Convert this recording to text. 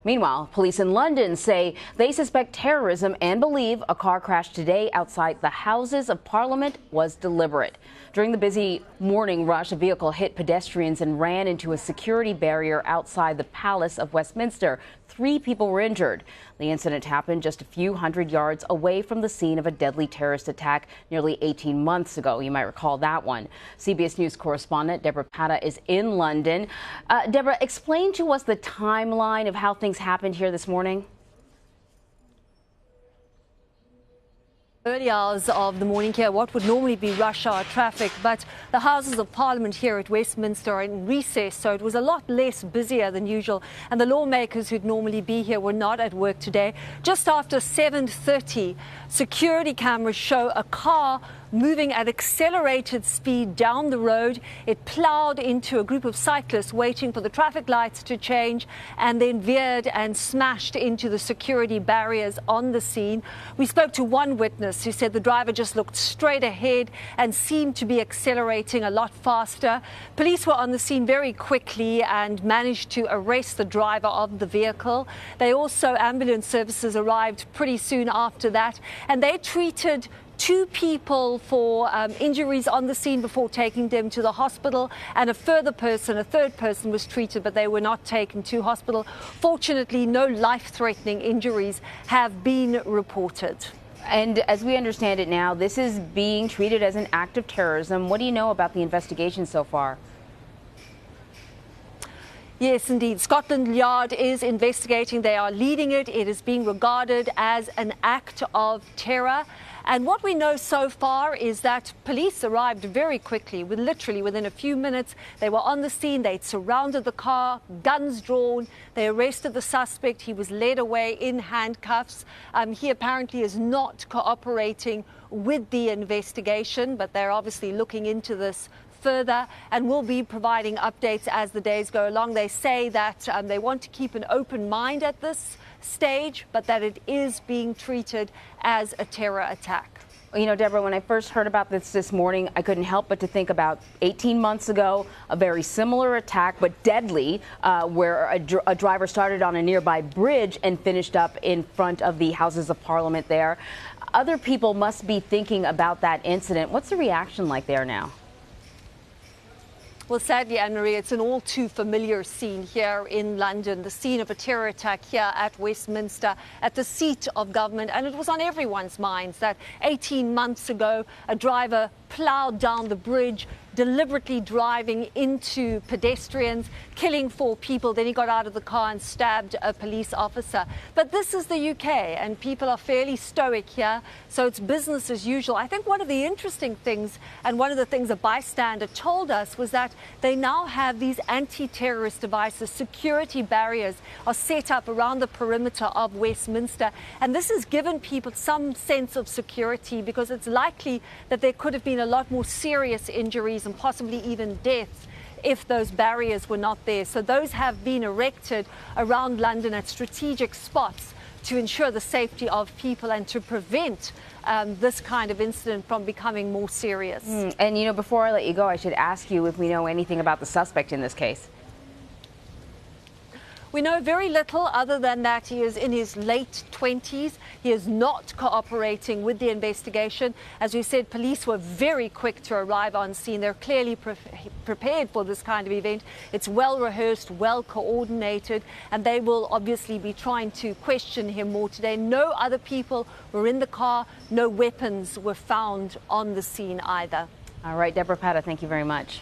Meanwhile, police in London say they suspect terrorism and believe a car crash today outside the Houses of Parliament was deliberate. During the busy morning rush, a vehicle hit pedestrians and ran into a security barrier outside the Palace of Westminster. 3 people were injured. The incident happened just a few hundred yards away from the scene of a deadly terrorist attack nearly 18 months ago. You might recall that one. CBS News correspondent Debora Patta is in London. Deborah, explain to us the timeline of how things happened here this morning. Early hours of the morning here, what would normally be rush hour traffic, but the Houses of Parliament here at Westminster are in recess, so it was a lot less busier than usual, and the lawmakers who'd normally be here were not at work today. Just after 7:30, security cameras show a car moving at accelerated speed down the road. It plowed into a group of cyclists waiting for the traffic lights to change and then veered and smashed into the security barriers on the scene. We spoke to one witness who said the driver just looked straight ahead and seemed to be accelerating a lot faster. Police were on the scene very quickly and managed to arrest the driver of the vehicle. Ambulance services arrived pretty soon after that, and they treated 2 people for injuries on the scene before taking them to the hospital, and a third person was treated, but they were not taken to hospital. Fortunately, no life-threatening injuries have been reported. And as we understand it now, this is being treated as an act of terrorism. What do you know about the investigation so far? Yes, indeed. Scotland Yard is investigating. They are leading it. It is being regarded as an act of terror. And what we know so far is that police arrived very quickly, literally within a few minutes. They were on the scene. They'd surrounded the car, guns drawn. They arrested the suspect. He was led away in handcuffs. He apparently is not cooperating with the investigation, but they're obviously looking into this further and will be providing updates as the days go along. They say that they want to keep an open mind at this stage, but that it is being treated as a terror attack. You know, Deborah, when I first heard about this morning, I couldn't help but to think about 18 months ago, a very similar attack, but deadly, where a driver started on a nearby bridge and finished up in front of the Houses of Parliament there. Other people must be thinking about that incident. What's the reaction like there now? Well, sadly, Anne-Marie, it's an all too familiar scene here in London, the scene of a terror attack here at Westminster, at the seat of government. And it was on everyone's minds that 18 months ago, a driver plowed down the bridge, deliberately driving into pedestrians, killing 4 people. Then he got out of the car and stabbed a police officer. But this is the UK, and people are fairly stoic here, so it's business as usual. I think one of the interesting things, and one of the things a bystander told us, was that they now have these anti-terrorist devices. Security barriers are set up around the perimeter of Westminster, and this has given people some sense of security, because it's likely that there could have been a lot more serious injuries and possibly even deaths if those barriers were not there. So those have been erected around London at strategic spots to ensure the safety of people and to prevent this kind of incident from becoming more serious. And, you know, before I let you go, I should ask you if we know anything about the suspect in this case. We know very little other than that he is in his late 20s. He is not cooperating with the investigation. As we said, police were very quick to arrive on scene. They're clearly prepared for this kind of event. It's well rehearsed, well coordinated, and they will obviously be trying to question him more today. No other people were in the car. No weapons were found on the scene either. All right, Debora Patta, thank you very much.